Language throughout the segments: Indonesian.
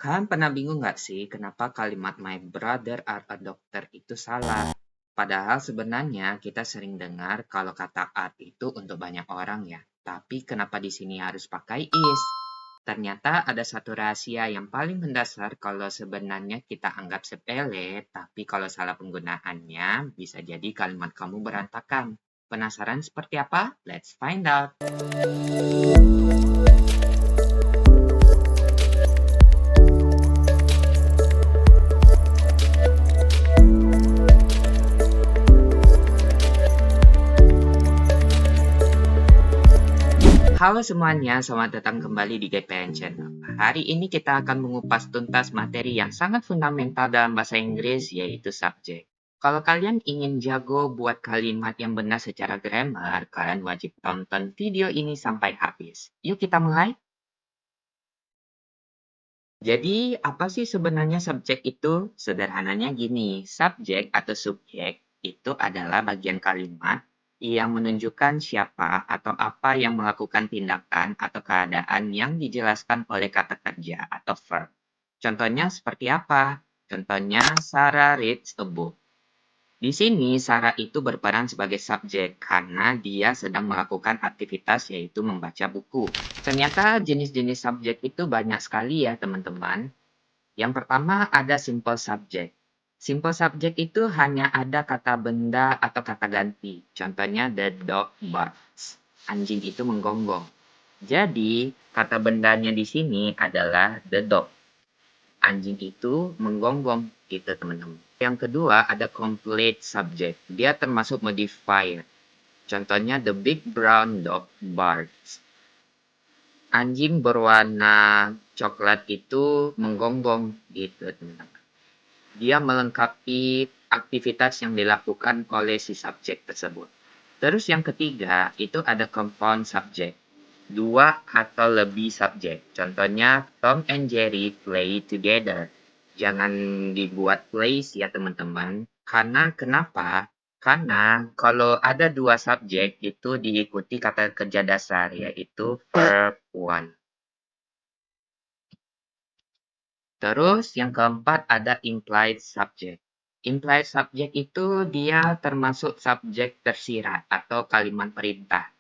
Kalian pernah bingung nggak sih kenapa kalimat my brother are a doctor itu salah? Padahal sebenarnya kita sering dengar kalau kata art itu untuk banyak orang ya. Tapi kenapa di sini harus pakai is? Ternyata ada satu rahasia yang paling mendasar kalau sebenarnya kita anggap sepele, tapi kalau salah penggunaannya bisa jadi kalimat kamu berantakan. Penasaran seperti apa? Let's find out. Halo semuanya, selamat datang kembali di GPN Channel. Hari ini kita akan mengupas tuntas materi yang sangat fundamental dalam bahasa Inggris, yaitu subjek. Kalau kalian ingin jago buat kalimat yang benar secara grammar, kalian wajib tonton video ini sampai habis. Yuk kita mulai. Jadi, apa sih sebenarnya subjek itu? Sederhananya gini, subjek atau subjek itu adalah bagian kalimat yang menunjukkan siapa atau apa yang melakukan tindakan atau keadaan yang dijelaskan oleh kata kerja atau verb. Contohnya seperti apa? Contohnya, Sarah reads a book. Di sini, Sarah itu berperan sebagai subjek karena dia sedang melakukan aktivitas yaitu membaca buku. Ternyata jenis-jenis subjek itu banyak sekali ya teman-teman. Yang pertama ada simple subject. Simple subject itu hanya ada kata benda atau kata ganti. Contohnya the dog barks. Anjing itu menggonggong. Jadi, kata bendanya di sini adalah the dog. Anjing itu menggonggong gitu teman-teman. Yang kedua ada complete subject. Dia termasuk modifier. Contohnya the big brown dog barks. Anjing berwarna coklat itu menggonggong gitu teman-teman. Dia melengkapi aktivitas yang dilakukan oleh si subjek tersebut. Terus yang ketiga itu ada compound subject. Dua atau lebih subjek. Contohnya Tom and Jerry play together. Jangan dibuat plays ya teman-teman. Karena kenapa? Karena kalau ada dua subjek itu diikuti kata kerja dasar yaitu verb one. Terus yang keempat ada implied subject. Implied subject itu dia termasuk subjek tersirat atau kalimat perintah.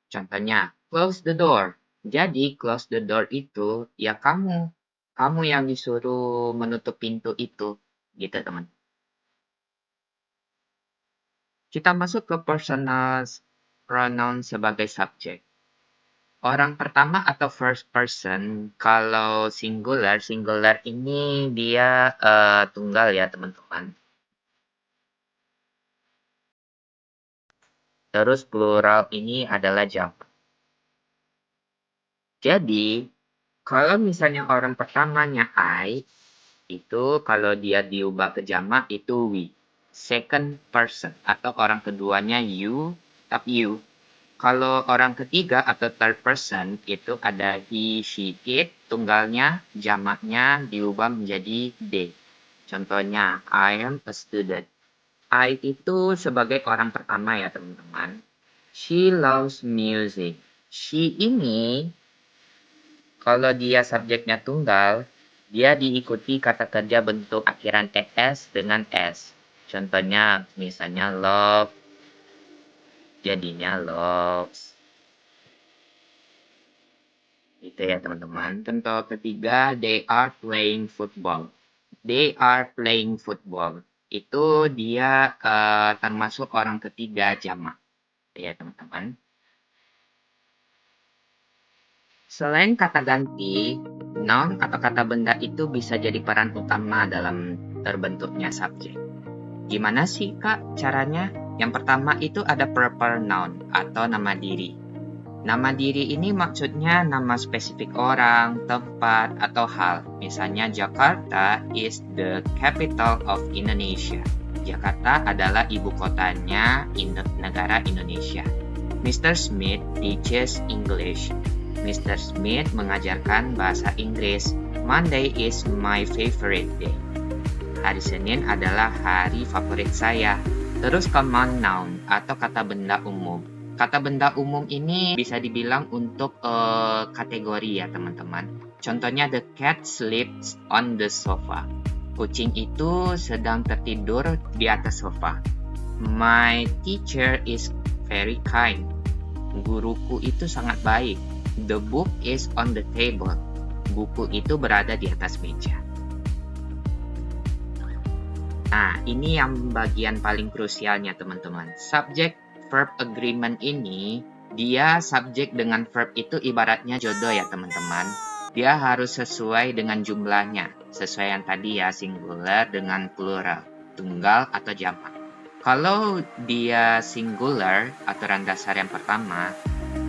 Contohnya, close the door. Jadi, close the door itu ya kamu. Kamu yang disuruh menutup pintu itu. Gitu, teman. Kita masuk ke personal pronoun sebagai subjek. Orang pertama atau first person, kalau singular, singular ini dia tunggal ya teman-teman. Terus plural ini adalah jamak. Jadi, kalau misalnya orang pertamanya I, itu kalau dia diubah ke jamak itu we. Second person atau orang keduanya you, tetap you. Kalau orang ketiga atau third person itu ada he, she, it, tunggalnya, jamaknya diubah menjadi they. Contohnya, I am a student. I itu sebagai orang pertama ya teman-teman. She loves music. She ini, kalau dia subjeknya tunggal, dia diikuti kata kerja bentuk akhiran es dengan s. Contohnya, misalnya love, jadinya loves. Itu ya teman-teman. Contoh ketiga, they are playing football. They are playing football. Itu dia termasuk orang ketiga jamak. Ya teman-teman. Selain kata ganti, noun atau kata benda itu bisa jadi peran utama dalam terbentuknya subjek. Gimana sih Kak caranya? Yang pertama itu ada proper noun atau nama diri. Nama diri ini maksudnya nama spesifik orang, tempat, atau hal. Misalnya Jakarta is the capital of Indonesia. Jakarta adalah ibu kotanya negara Indonesia. Mr. Smith teaches English. Mr. Smith mengajarkan bahasa Inggris. Monday is my favorite day. Hari Senin adalah hari favorit saya. Terus common noun atau kata benda umum. Kata benda umum ini bisa dibilang untuk kategori ya teman-teman. Contohnya, the cat sleeps on the sofa. Kucing itu sedang tertidur di atas sofa. My teacher is very kind. Guruku itu sangat baik. The book is on the table. Buku itu berada di atas meja. Nah, ini yang bagian paling krusialnya, teman-teman. Subject-verb agreement ini, dia subjek dengan verb itu ibaratnya jodoh ya, teman-teman. Dia harus sesuai dengan jumlahnya. Sesuai yang tadi ya, singular dengan plural, tunggal atau jamak. Kalau dia singular, aturan dasar yang pertama,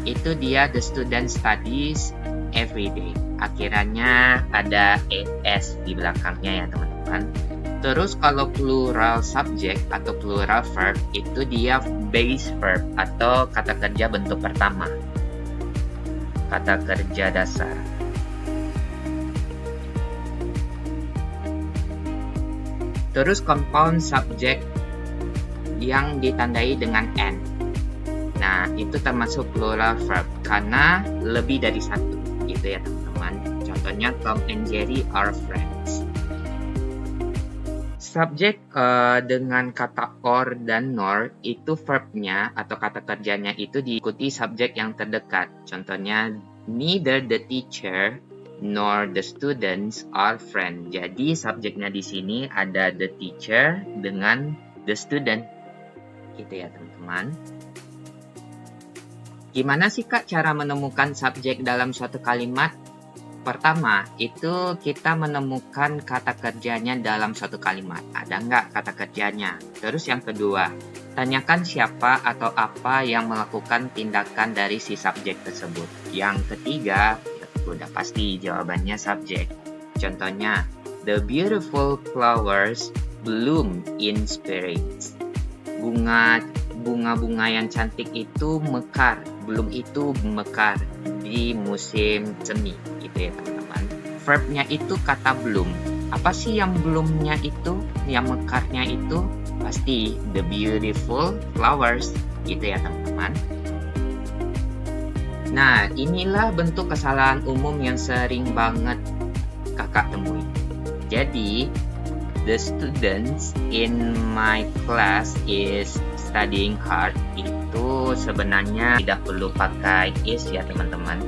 itu dia the student studies every day. Akhirannya ada es di belakangnya ya, teman-teman. Terus kalau plural subject atau plural verb, itu dia base verb atau kata kerja bentuk pertama. Kata kerja dasar. Terus compound subject yang ditandai dengan N. Nah, itu termasuk plural verb karena lebih dari satu, gitu ya teman-teman. Contohnya, Tom and Jerry are friends. Subjek dengan kata or dan nor itu verbnya atau kata kerjanya itu diikuti subjek yang terdekat. Contohnya, neither the teacher nor the students are friends. Jadi subjeknya di sini ada the teacher dengan the student. Gitu ya teman-teman. Gimana sih Kak cara menemukan subjek dalam suatu kalimat? Pertama, itu kita menemukan kata kerjanya dalam suatu kalimat. Ada nggak kata kerjanya? Terus yang kedua, tanyakan siapa atau apa yang melakukan tindakan dari si subjek tersebut. Yang ketiga, udah pasti jawabannya subjek. Contohnya, the beautiful flowers bloom in spring. Bunga-bunga yang cantik itu mekar, bloom itu mekar di musim semi, gitu ya teman-teman. Verbnya itu kata bloom. Apa sih yang bloomnya itu, yang mekarnya itu? Pasti the beautiful flowers, gitu ya teman-teman. Nah, inilah bentuk kesalahan umum yang sering banget kakak temui. Jadi, the students in my class is studying hard itu sebenarnya tidak perlu pakai is ya teman-teman.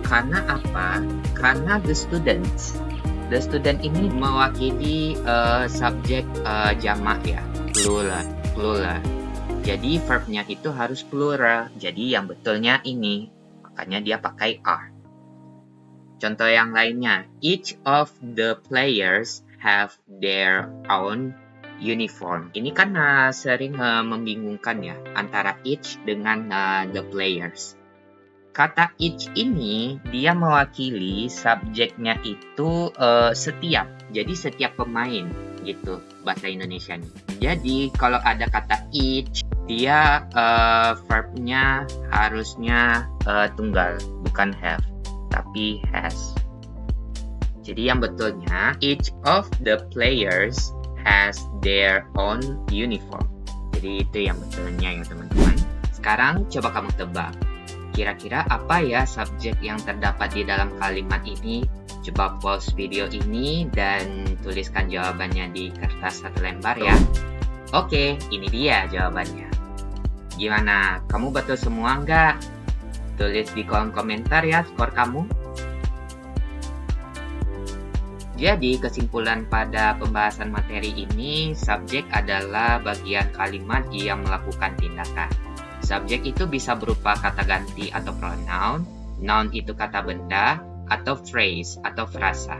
Karena apa? Karena the student ini mewakili subjek jamak ya, plural. Jadi verbnya itu harus plural. Jadi yang betulnya ini, makanya dia pakai are. Contoh yang lainnya, each of the players have their own uniform. Ini kan sering membingungkan ya antara each dengan the players. Kata each ini dia mewakili subjeknya itu setiap. Jadi setiap pemain gitu bahasa Indonesianya. Jadi kalau ada kata each, dia verbnya harusnya tunggal, bukan have, tapi has. Jadi yang betulnya, each of the players has their own uniform. Jadi itu yang betulnya ya teman-teman. Sekarang coba kamu tebak. Kira-kira apa ya subjek yang terdapat di dalam kalimat ini? Coba pause video ini dan tuliskan jawabannya di kertas satu lembar ya. Oke, ini dia jawabannya. Gimana? Kamu betul semua nggak? Tulis di kolom komentar ya skor kamu. Jadi, kesimpulan pada pembahasan materi ini, subjek adalah bagian kalimat yang melakukan tindakan. Subjek itu bisa berupa kata ganti atau pronoun, noun itu kata benda, atau phrase atau frasa.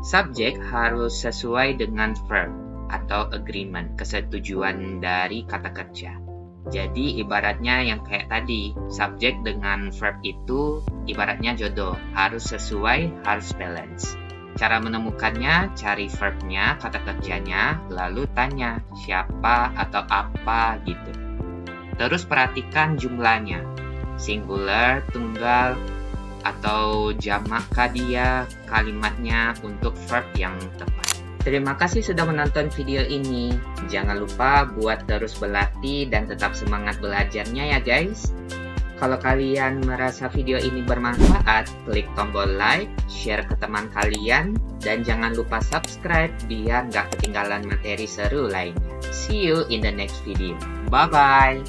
Subjek harus sesuai dengan verb atau agreement, kesetujuan dari kata kerja. Jadi, ibaratnya yang kayak tadi, subjek dengan verb itu ibaratnya jodoh, harus sesuai, harus balance. Cara menemukannya, cari verbnya, kata kerjanya, lalu tanya siapa atau apa gitu. Terus perhatikan jumlahnya, singular, tunggal, atau jamak kah dia kalimatnya untuk verb yang tepat. Terima kasih sudah menonton video ini. Jangan lupa buat terus berlatih dan tetap semangat belajarnya ya guys. Kalau kalian merasa video ini bermanfaat, klik tombol like, share ke teman kalian, dan jangan lupa subscribe biar nggak ketinggalan materi seru lainnya. See you in the next video. Bye-bye!